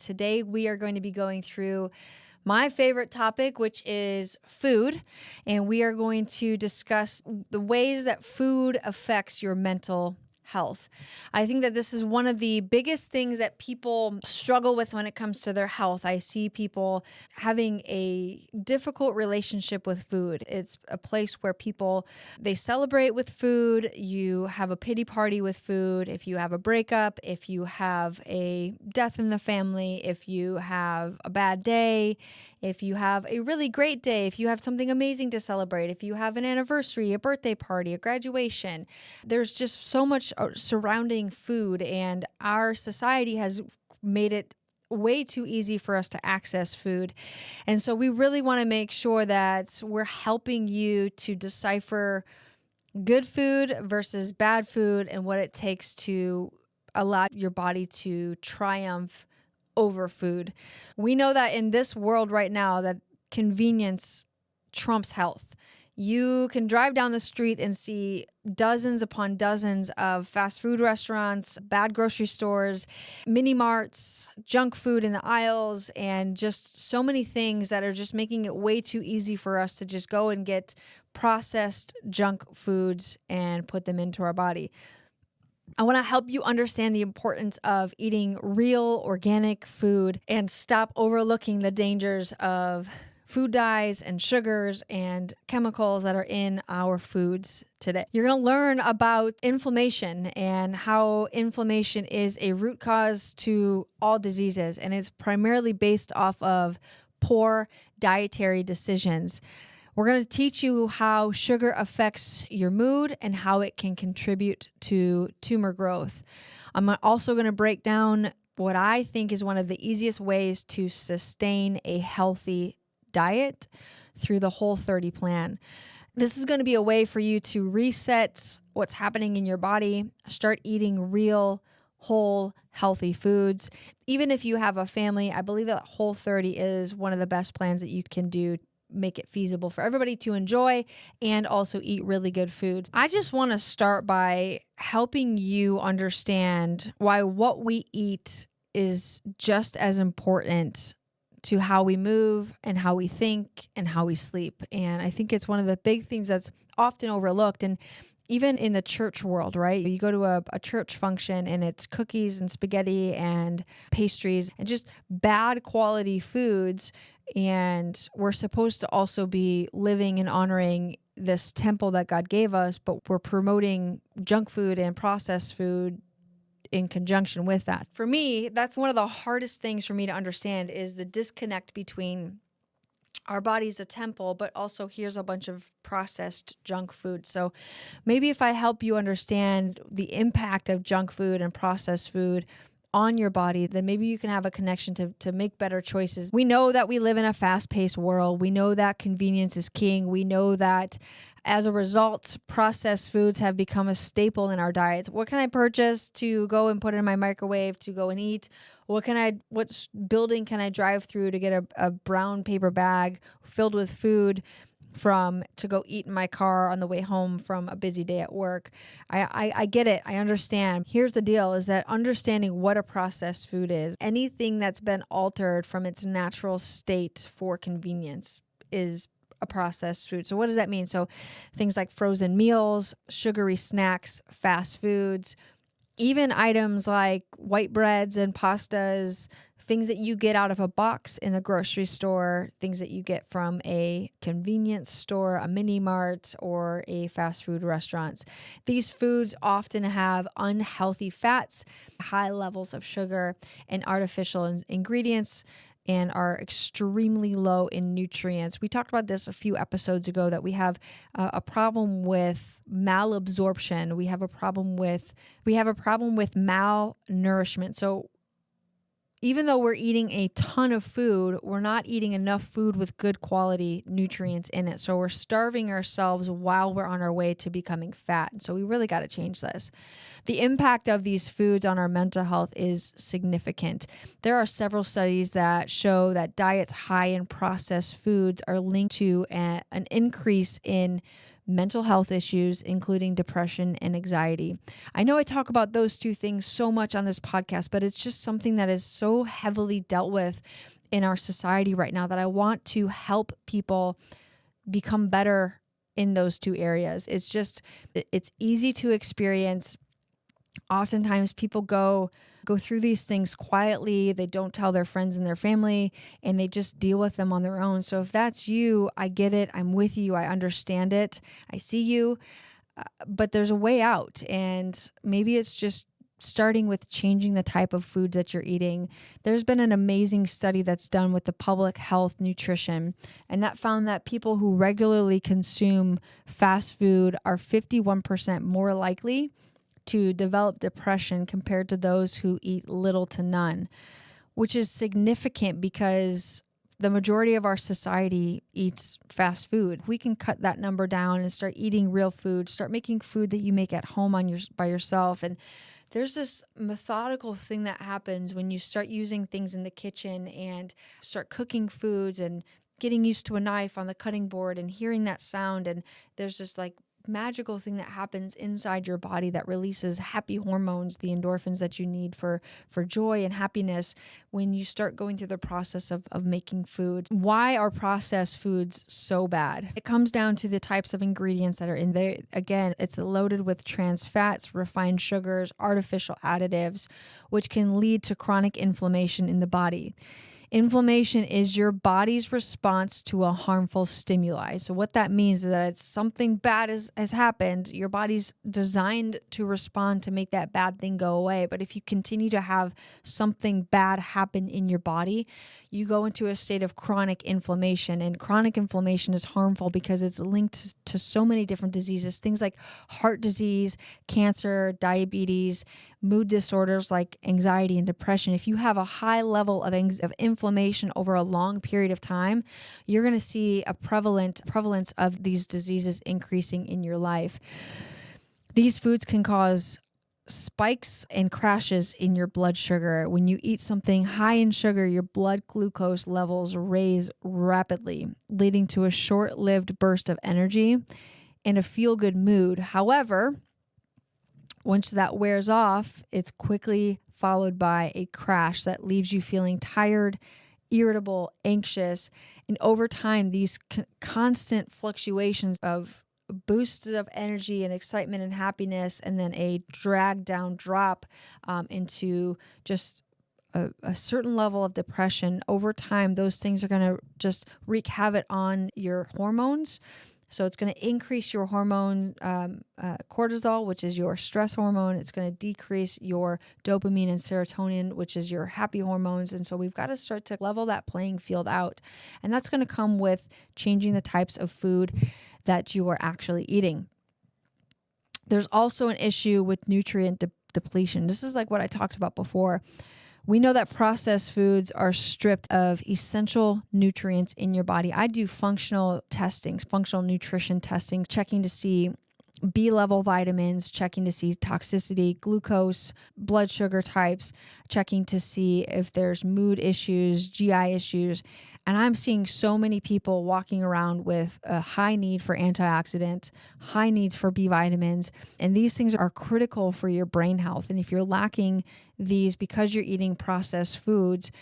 Today we are going to be going through my favorite topic, which is food, and we are going to discuss the ways that food affects your mental health. I think that this is one of the biggest things that people struggle with when it comes to their health. I see people having a difficult relationship with food. It's a place where they celebrate with food. You have a pity party with food. If you have a breakup, if you have a death in the family, if you have a bad day, if you have a really great day, if you have something amazing to celebrate, if you have an anniversary, a birthday party, a graduation, there's just so much surrounding food, and our society has made it way too easy for us to access food. And so we really want to make sure that we're helping you to decipher good food versus bad food and what it takes to allow your body to triumph over food. We know that in this world right now that convenience trumps health. You can drive down the street and see dozens upon dozens of fast food restaurants, bad grocery stores, mini marts, junk food in the aisles, and just so many things that are just making it way too easy for us to just go and get processed junk foods and put them into our body. I want to help you understand the importance of eating real, organic food and stop overlooking the dangers of food dyes and sugars and chemicals that are in our foods today. You're going to learn about inflammation and how inflammation is a root cause to all diseases, and it's primarily based off of poor dietary decisions. We're going to teach you how sugar affects your mood and how it can contribute to tumor growth. I'm also going to break down what I think is one of the easiest ways to sustain a healthy diet through the Whole30 plan. This is going to be a way for you to reset what's happening in your body, start eating real, whole, healthy foods. Even if you have a family, I believe that Whole30 is one of the best plans that you can do, make it feasible for everybody to enjoy and also eat really good foods. I just want to start by helping you understand why what we eat is just as important to how we move and how we think and how we sleep. And I think it's one of the big things that's often overlooked. And even in the church world, right? You go to a church function and it's cookies and spaghetti and pastries and just bad quality foods. And we're supposed to also be living and honoring this temple that God gave us, but we're promoting junk food and processed food in conjunction with that. For me, that's one of the hardest things for me to understand is the disconnect between our body's a temple, but also here's a bunch of processed junk food. So maybe if I help you understand the impact of junk food and processed food on your body, then maybe you can have a connection to make better choices. We know that we live in a fast-paced world. We know that convenience is king. We know that as a result, processed foods have become a staple in our diets. What can I purchase to go and put in my microwave to go and eat? What building can I drive through to get a brown paper bag filled with food to go eat in my car on the way home from a busy day at work? I get it. I understand. Here's the deal is that understanding what a processed food is, anything that's been altered from its natural state for convenience is a processed food. So what does that mean? So things like frozen meals, sugary snacks, fast foods, even items like white breads and pastas, things that you get out of a box in the grocery store, things that you get from a convenience store, a mini mart, or a fast food restaurant. These foods often have unhealthy fats, high levels of sugar, and artificial ingredients, and are extremely low in nutrients. We talked about this a few episodes ago that we have a problem with malabsorption. We have a problem with malnourishment. So even though we're eating a ton of food, we're not eating enough food with good quality nutrients in it. So we're starving ourselves while we're on our way to becoming fat. And so we really got to change this. The impact of these foods on our mental health is significant. There are several studies that show that diets high in processed foods are linked to an increase in mental health issues, including depression and anxiety. I know I talk about those two things so much on this podcast, but it's just something that is so heavily dealt with in our society right now that I want to help people become better in those two areas. It's easy to experience. Oftentimes people go through these things quietly. They don't tell their friends and their family, and they just deal with them on their own. So if that's you, I get it. I'm with you. I understand it. I see you. But there's a way out, and maybe it's just starting with changing the type of foods that you're eating. There's been an amazing study that's done with the Public Health Nutrition, and that found that people who regularly consume fast food are 51% more likely to develop depression compared to those who eat little to none, which is significant because the majority of our society eats fast food. We can cut that number down and start eating real food, start making food that you make at home by yourself. And there's this methodical thing that happens when you start using things in the kitchen and start cooking foods and getting used to a knife on the cutting board and hearing that sound. And there's this like magical thing that happens inside your body that releases happy hormones, the endorphins that you need for joy and happiness when you start going through the process of making foods. Why are processed foods so bad? It comes down to the types of ingredients that are in there. Again, it's loaded with trans fats, refined sugars, artificial additives, which can lead to chronic inflammation in the body. Inflammation is your body's response to a harmful stimuli. So what that means is that it's something bad has happened. Your body's designed to respond to make that bad thing go away. But if you continue to have something bad happen in your body, you go into a state of chronic inflammation. And chronic inflammation is harmful because it's linked to so many different diseases, things like heart disease, cancer, diabetes, mood disorders like anxiety and depression. If you have a high level of inflammation over a long period of time, you're going to see a prevalence of these diseases increasing in your life. These foods can cause spikes and crashes in your blood sugar. When you eat something high in sugar, your blood glucose levels raise rapidly, leading to a short-lived burst of energy and a feel-good mood. However, once that wears off, it's quickly followed by a crash that leaves you feeling tired, irritable, anxious, and over time, these constant fluctuations of boosts of energy and excitement and happiness, and then a drag down drop into just a certain level of depression. Over time, those things are going to just wreak havoc on your hormones. So it's going to increase your hormone cortisol, which is your stress hormone. It's going to decrease your dopamine and serotonin, which is your happy hormones. And so we've got to start to level that playing field out. And that's going to come with changing the types of food that you are actually eating. There's also an issue with nutrient depletion. This is like what I talked about before. We know that processed foods are stripped of essential nutrients in your body. I do functional testings, functional nutrition testing, checking to see B-level vitamins, checking to see toxicity, glucose, blood sugar types, checking to see if there's mood issues, GI issues. And I'm seeing so many people walking around with a high need for antioxidants, high needs for B vitamins, and these things are critical for your brain health. And if you're lacking these because you're eating processed foods,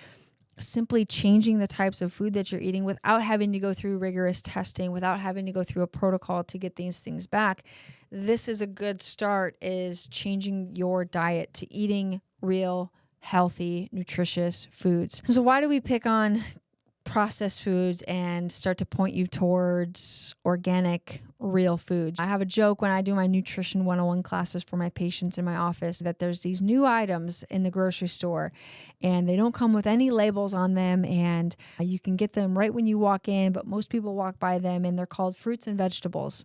simply changing the types of food that you're eating without having to go through rigorous testing, without having to go through a protocol to get these things back, this is a good start, is changing your diet to eating real, healthy, nutritious foods. So why do we pick on processed foods and start to point you towards organic, real foods? I have a joke when I do my nutrition 101 classes for my patients in my office that there's these new items in the grocery store and they don't come with any labels on them, and you can get them right when you walk in, but most people walk by them and they're called fruits and vegetables.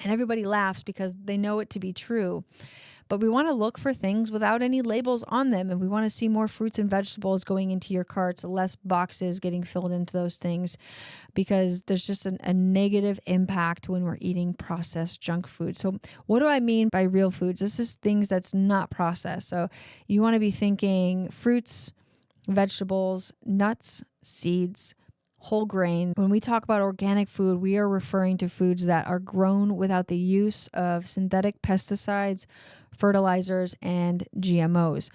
And everybody laughs because they know it to be true. But we want to look for things without any labels on them. And we want to see more fruits and vegetables going into your carts, less boxes getting filled into those things, because there's just a negative impact when we're eating processed junk food. So what do I mean by real foods? This is things that's not processed. So you want to be thinking fruits, vegetables, nuts, seeds, whole grain. When we talk about organic food, we are referring to foods that are grown without the use of synthetic pesticides, fertilizers, and GMOs.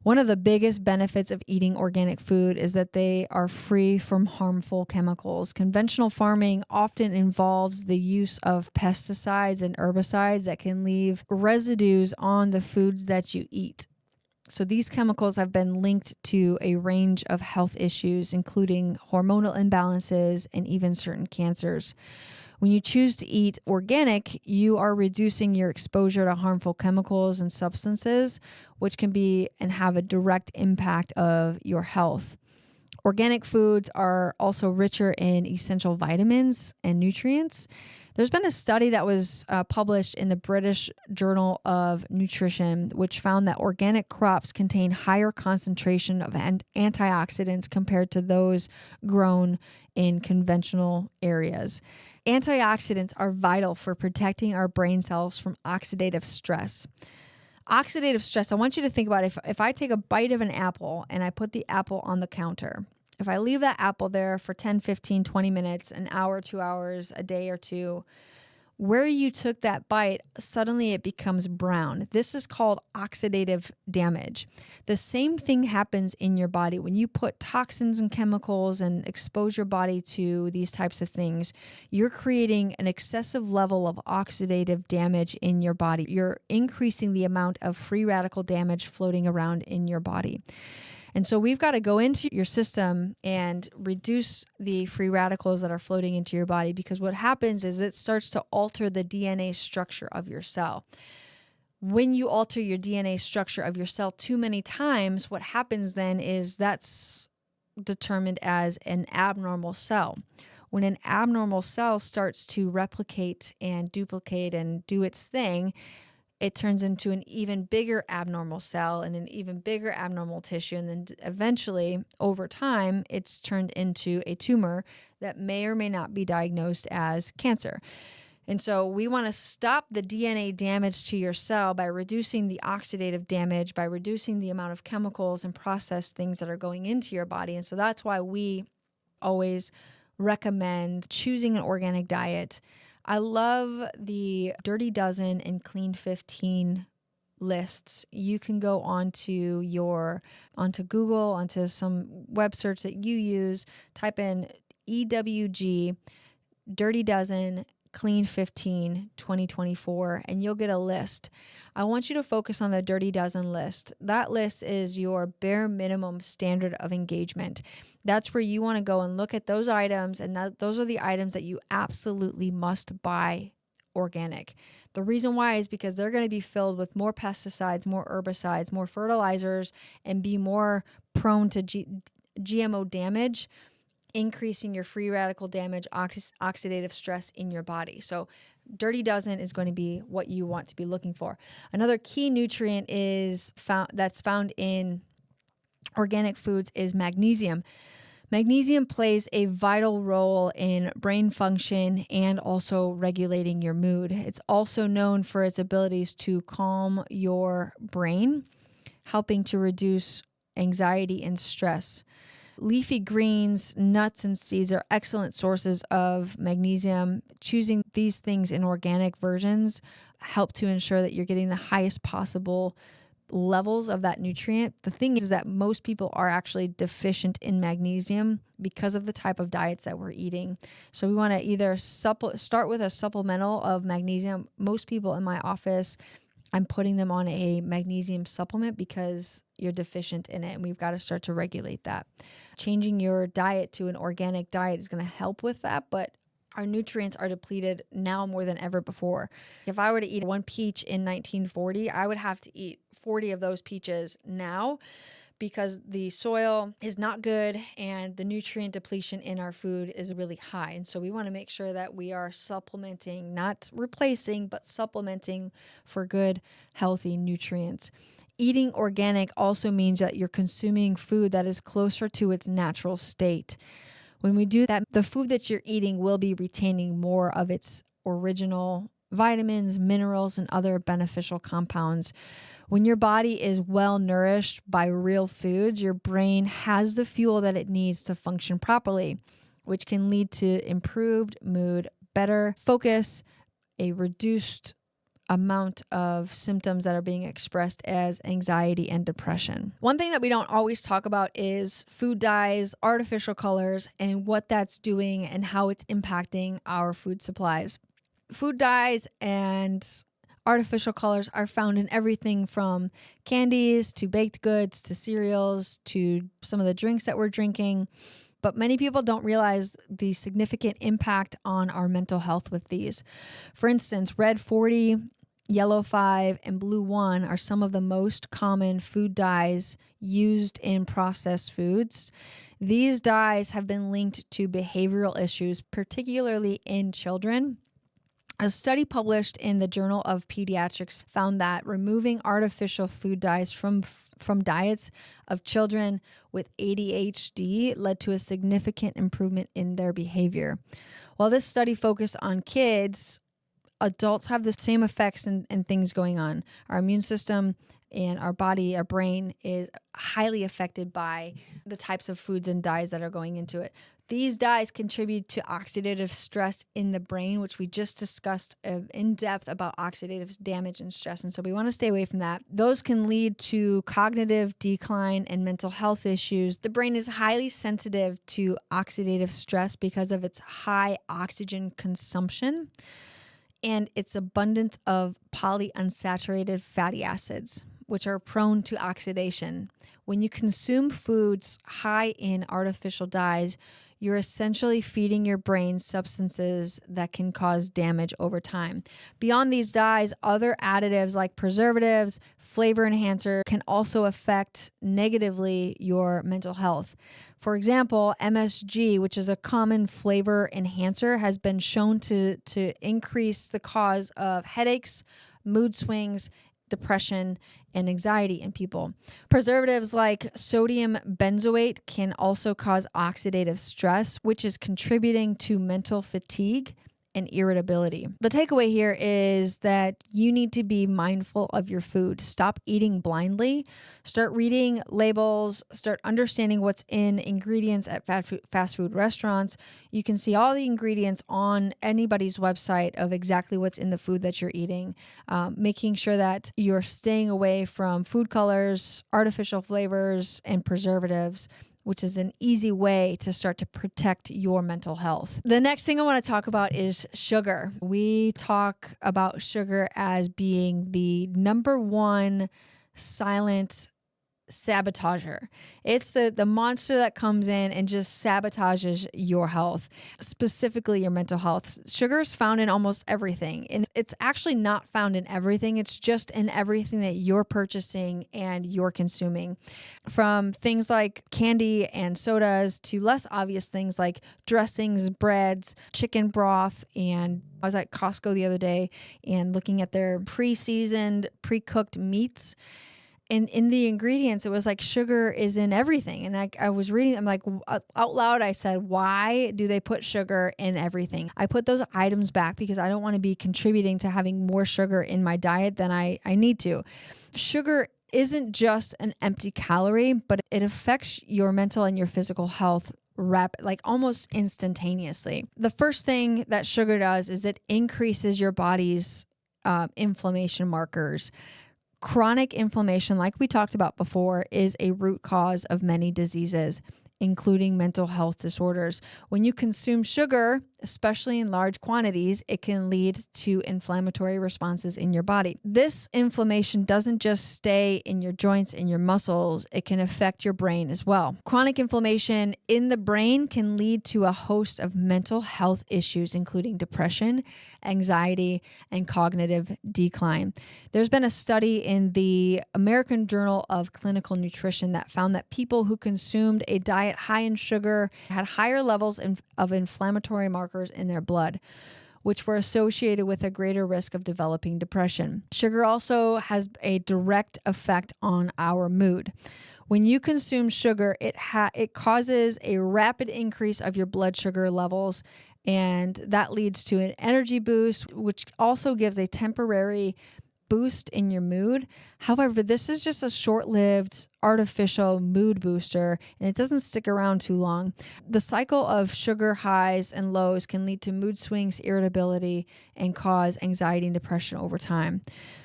One of the biggest benefits of eating organic food is that they are free from harmful chemicals. Conventional farming often involves the use of pesticides and herbicides that can leave residues on the foods that you eat. So these chemicals have been linked to a range of health issues, including hormonal imbalances and even certain cancers. When you choose to eat organic, you are reducing your exposure to harmful chemicals and substances, which can be and have a direct impact of your health. Organic foods are also richer in essential vitamins and nutrients. There's been a study that was published in the British Journal of Nutrition, which found that organic crops contain higher concentration of antioxidants compared to those grown in conventional areas. Antioxidants are vital for protecting our brain cells from oxidative stress. Oxidative stress, I want you to think about if I take a bite of an apple and I put the apple on the counter, if I leave that apple there for 10, 15, 20 minutes, an hour, 2 hours, a day or two, where you took that bite, suddenly it becomes brown. This is called oxidative damage. The same thing happens in your body. When you put toxins and chemicals and expose your body to these types of things, you're creating an excessive level of oxidative damage in your body. You're increasing the amount of free radical damage floating around in your body. And so we've got to go into your system and reduce the free radicals that are floating into your body, because what happens is it starts to alter the DNA structure of your cell. When you alter your DNA structure of your cell too many times, what happens then is that's determined as an abnormal cell. When an abnormal cell starts to replicate and duplicate and do its thing, it turns into an even bigger abnormal cell and an even bigger abnormal tissue. And then eventually, over time, it's turned into a tumor that may or may not be diagnosed as cancer. And so we want to stop the DNA damage to your cell by reducing the oxidative damage, by reducing the amount of chemicals and processed things that are going into your body. And so that's why we always recommend choosing an organic diet. I love the Dirty Dozen and Clean 15 lists. You can go onto Google, onto some web search that you use, type in EWG Dirty Dozen Clean 15 2024, and you'll get a list. I want you to focus on the Dirty Dozen list. That list is your bare minimum standard of engagement. That's where you want to go and look at those items, and those are the items that you absolutely must buy organic. The reason why is because they're going to be filled with more pesticides, more herbicides, more fertilizers, and be more prone to GMO damage, increasing your free radical damage, oxidative stress in your body. So Dirty Dozen is going to be what you want to be looking for. Another key nutrient that's found in organic foods is magnesium. Magnesium plays a vital role in brain function and also regulating your mood. It's also known for its abilities to calm your brain, helping to reduce anxiety and stress. Leafy greens, nuts, and seeds are excellent sources of magnesium. Choosing these things in organic versions help to ensure that you're getting the highest possible levels of that nutrient. The thing is that most people are actually deficient in magnesium because of the type of diets that we're eating. So we want to either start with a supplemental of magnesium. Most people in my office, I'm putting them on a magnesium supplement because you're deficient in it, and we've got to start to regulate that. Changing your diet to an organic diet is going to help with that, but our nutrients are depleted now more than ever before. If I were to eat one peach in 1940, I would have to eat 40 of those peaches now, because the soil is not good and the nutrient depletion in our food is really high. And so we want to make sure that we are supplementing, not replacing, but supplementing for good, healthy nutrients. Eating organic also means that you're consuming food that is closer to its natural state. When we do that, the food that you're eating will be retaining more of its original vitamins, minerals, and other beneficial compounds. When your body is well nourished by real foods, your brain has the fuel that it needs to function properly, which can lead to improved mood, better focus, a reduced amount of symptoms that are being expressed as anxiety and depression. One thing that we don't always talk about is food dyes, artificial colors, and what that's doing and how it's impacting our food supplies. Food dyes and artificial colors are found in everything from candies to baked goods to cereals to some of the drinks that we're drinking. But many people don't realize the significant impact on our mental health with these. For instance, red 40, yellow 5, and blue 1 are some of the most common food dyes used in processed foods. These dyes have been linked to behavioral issues, particularly in children. A study published in the Journal of Pediatrics found that removing artificial food dyes from diets of children with ADHD led to a significant improvement in their behavior. While this study focused on kids, adults have the same effects and things going on. Our immune system and our body, our brain is highly affected by the types of foods and dyes that are going into it. These dyes contribute to oxidative stress in the brain, which we just discussed in depth about oxidative damage and stress. And so we want to stay away from that. Those can lead to cognitive decline and mental health issues. The brain is highly sensitive to oxidative stress because of its high oxygen consumption and its abundance of polyunsaturated fatty acids, which are prone to oxidation. When you consume foods high in artificial dyes, you're essentially feeding your brain substances that can cause damage over time. Beyond these dyes, other additives like preservatives, flavor enhancer can also affect negatively your mental health. For example, MSG, which is a common flavor enhancer, has been shown to increase the cause of headaches, mood swings, depression, and anxiety in people. Preservatives like sodium benzoate can also cause oxidative stress, which is contributing to mental fatigue and irritability. The takeaway here is that you need to be mindful of your food. Stop eating blindly. Start reading labels. Start understanding what's in ingredients at fast food restaurants. You can see all the ingredients on anybody's website of exactly what's in the food that you're eating. Making sure that you're staying away from food colors, artificial flavors, and preservatives, which is an easy way to start to protect your mental health. The next thing I want to talk about is sugar. We talk about sugar as being the number one silent sabotager. It's the monster that comes in and just sabotages your health, specifically your mental health. Sugar is found in almost everything. And it's actually not found in everything. It's just in everything that you're purchasing and you're consuming. From things like candy and sodas to less obvious things like dressings, breads, chicken broth. And I was at Costco the other day and looking at their pre-seasoned, pre-cooked meats. And in the ingredients, it was like sugar is in everything. And I was reading, I'm like, out loud, I said, why do they put sugar in everything? I put those items back because I don't want to be contributing to having more sugar in my diet than I need to. Sugar isn't just an empty calorie, but it affects your mental and your physical health almost instantaneously. The first thing that sugar does is it increases your body's inflammation markers. Chronic inflammation, like we talked about before, is a root cause of many diseases, including mental health disorders. When you consume sugar, especially in large quantities, it can lead to inflammatory responses in your body. This inflammation doesn't just stay in your joints and your muscles, it can affect your brain as well. Chronic inflammation in the brain can lead to a host of mental health issues, including depression, anxiety, and cognitive decline. There's been a study in the American Journal of Clinical Nutrition that found that people who consumed a diet high in sugar had higher levels of inflammatory markers in their blood, which were associated with a greater risk of developing depression. Sugar also has a direct effect on our mood. When you consume sugar, it causes a rapid increase of your blood sugar levels, and that leads to an energy boost, which also gives a temporary boost in your mood. However, this is just a short-lived artificial mood booster, and it doesn't stick around too long. The cycle of sugar highs and lows can lead to mood swings, irritability, and cause anxiety and depression over time.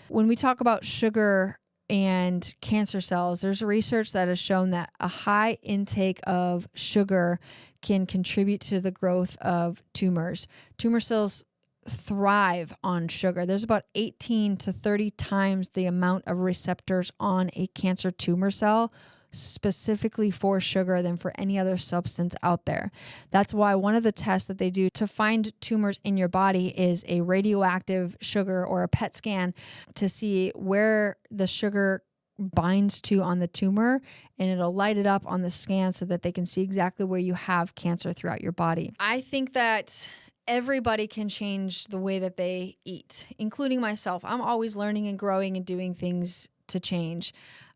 When we talk about sugar and cancer cells, there's research that has shown that a high intake of sugar can contribute to the growth of tumors. Tumor cells thrive on sugar. There's about 18 to 30 times the amount of receptors on a cancer tumor cell specifically for sugar than for any other substance out there. That's why one of the tests that they do to find tumors in your body is a radioactive sugar or a PET scan to see where the sugar binds to on the tumor, and it'll light it up on the scan so that they can see exactly where you have cancer throughout your body. I think that everybody can change the way that they eat, including myself. I'm always learning and growing and doing things to change.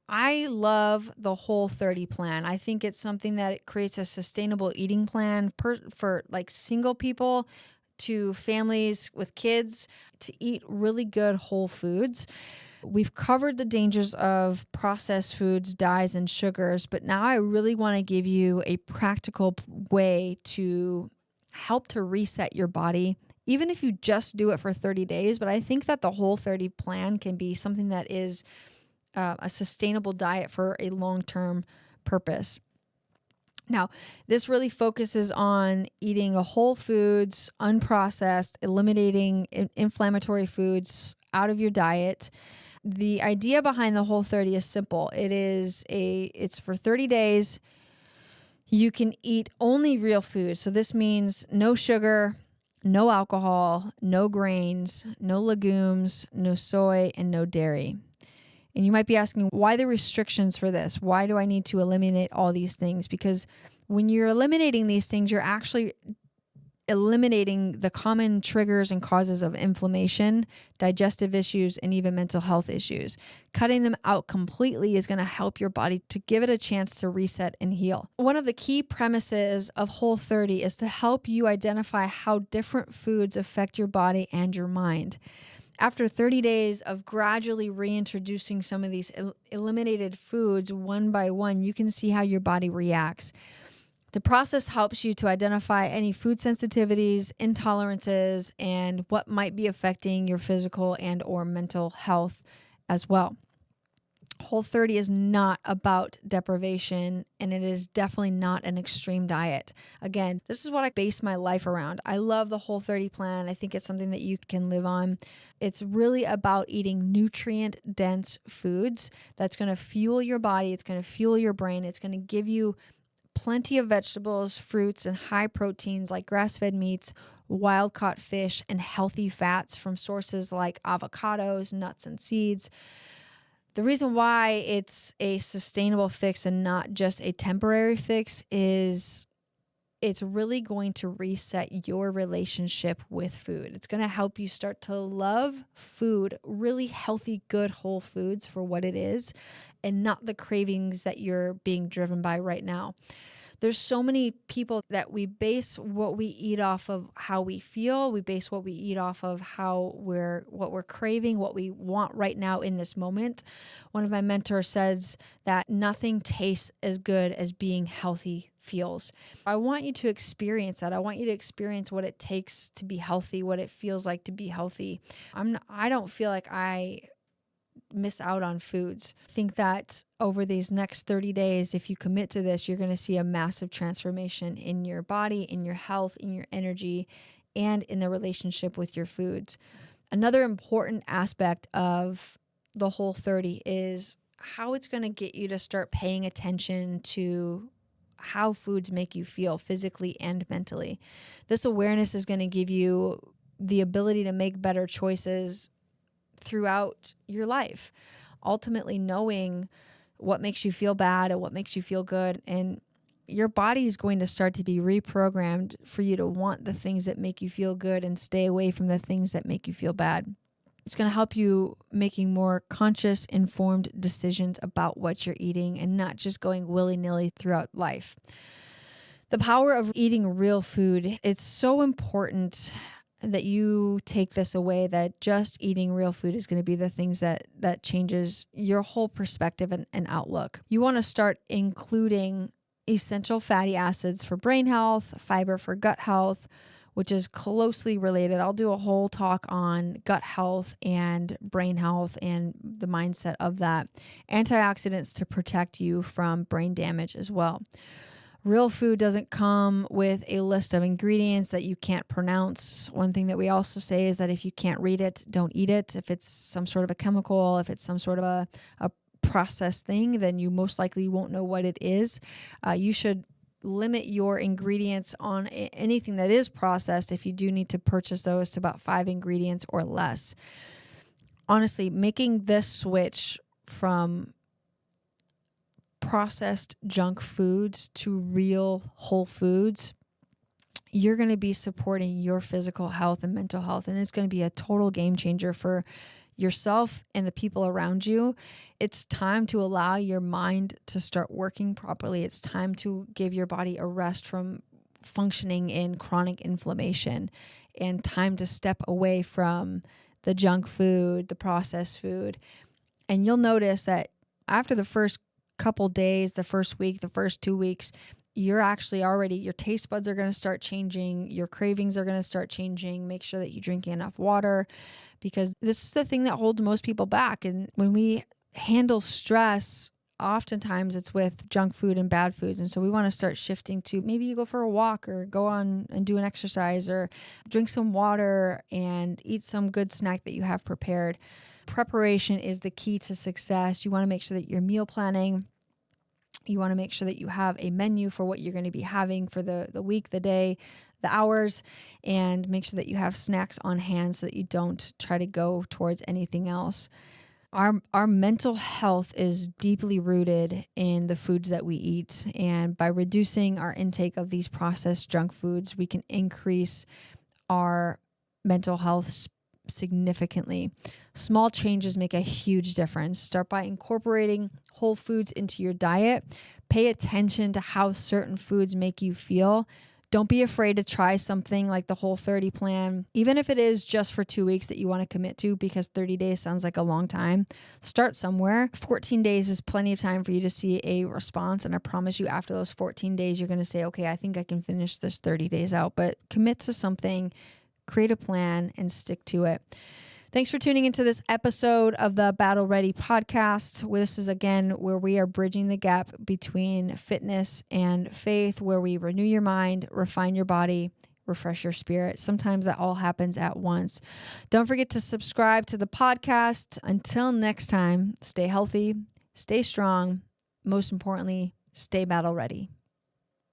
I love the Whole30 plan. I think it's something that it creates a sustainable eating plan for like single people to families with kids to eat really good whole foods. We've covered the dangers of processed foods, dyes, and sugars, but now I really want to give you a practical way to help to reset your body, even if you just do it for 30 days. But I think that the Whole30 plan can be something that is a sustainable diet for a long-term purpose. Now, this really focuses on eating a whole foods, unprocessed, eliminating inflammatory foods out of your diet. The idea behind the Whole30 is simple. It's for 30 days. You can eat only real food. So this means no sugar, no alcohol, no grains, no legumes, no soy, and no dairy. And you might be asking, why the restrictions for this? Why do I need to eliminate all these things? Because when you're eliminating these things, you're actually eliminating the common triggers and causes of inflammation, digestive issues, and even mental health issues. Cutting them out completely is going to help your body to give it a chance to reset and heal. One of the key premises of Whole30 is to help you identify how different foods affect your body and your mind. After 30 days of gradually reintroducing some of these eliminated foods one by one, you can see how your body reacts. The process helps you to identify any food sensitivities, intolerances, and what might be affecting your physical and or mental health as well. Whole30 is not about deprivation, and it is definitely not an extreme diet. Again, this is what I base my life around. I love the Whole30 plan. I think it's something that you can live on. It's really about eating nutrient-dense foods that's going to fuel your body. It's going to fuel your brain. It's going to give you plenty of vegetables, fruits, and high proteins like grass-fed meats, wild-caught fish, and healthy fats from sources like avocados, nuts, and seeds. The reason why it's a sustainable fix and not just a temporary fix is it's really going to reset your relationship with food. It's going to help you start to love food, really healthy, good, whole foods for what it is, and not the cravings that you're being driven by right now. There's so many people that we base what we eat off of how we feel. We base what we eat off of what we're craving, what we want right now in this moment. One of my mentors says that nothing tastes as good as being healthy feels. I want you to experience that. I want you to experience what it takes to be healthy, what it feels like to be healthy. I don't feel like I miss out on foods. I think that over these next 30 days, if you commit to this, you're going to see a massive transformation in your body, in your health, in your energy, and in the relationship with your foods. Another important aspect of the Whole30 is how it's going to get you to start paying attention to how foods make you feel physically and mentally. This awareness is going to give you the ability to make better choices throughout your life, ultimately knowing what makes you feel bad and what makes you feel good. And your body is going to start to be reprogrammed for you to want the things that make you feel good and stay away from the things that make you feel bad. It's going to help you making more conscious, informed decisions about what you're eating and not just going willy-nilly throughout life. The power of eating real food, it's so important that you take this away, that just eating real food is going to be the things that changes your whole perspective and outlook. You want to start including essential fatty acids for brain health, fiber for gut health, which is closely related. I'll do a whole talk on gut health and brain health and the mindset of that. Antioxidants to protect you from brain damage as well. Real food doesn't come with a list of ingredients that you can't pronounce. One thing that we also say is that if you can't read it, don't eat it. If it's some sort of a chemical, if it's some sort of a processed thing, then you most likely won't know what it is. You should limit your ingredients on anything that is processed if you do need to purchase those to about 5 ingredients or less. Honestly, making this switch from processed junk foods to real whole foods, you're going to be supporting your physical health and mental health, and it's going to be a total game changer for yourself and the people around you. It's time to allow your mind to start working properly. It's time to give your body a rest from functioning in chronic inflammation, and time to step away from the junk food, the processed food. And you'll notice that after the first couple days, the first week, the first 2 weeks, you're actually already, your taste buds are going to start changing. Your cravings are going to start changing. Make sure that you're drinking enough water, because this is the thing that holds most people back. And when we handle stress, oftentimes it's with junk food and bad foods. And so we want to start shifting to, maybe you go for a walk or go on and do an exercise or drink some water and eat some good snack that you have prepared. Preparation is the key to success. You want to make sure that you're meal planning. You want to make sure that you have a menu for what you're going to be having for the week, the day, the hours, and make sure that you have snacks on hand so that you don't try to go towards anything else. Our mental health is deeply rooted in the foods that we eat, and by reducing our intake of these processed junk foods, we can increase our mental health significantly. Small changes make a huge difference. Start by incorporating whole foods into your diet. Pay attention to how certain foods make you feel. Don't be afraid to try something like the Whole30 plan, even if it is just for 2 weeks that you want to commit to, because 30 days sounds like a long time. Start somewhere. 14 days is plenty of time for you to see a response. And I promise you, after those 14 days, you're going to say, okay, I think I can finish this 30 days out. But commit to something, create a plan, and stick to it. Thanks for tuning into this episode of the Battle Ready podcast. This is, again, where we are bridging the gap between fitness and faith, where we renew your mind, refine your body, refresh your spirit. Sometimes that all happens at once. Don't forget to subscribe to the podcast. Until next time, stay healthy, stay strong. Most importantly, stay battle ready.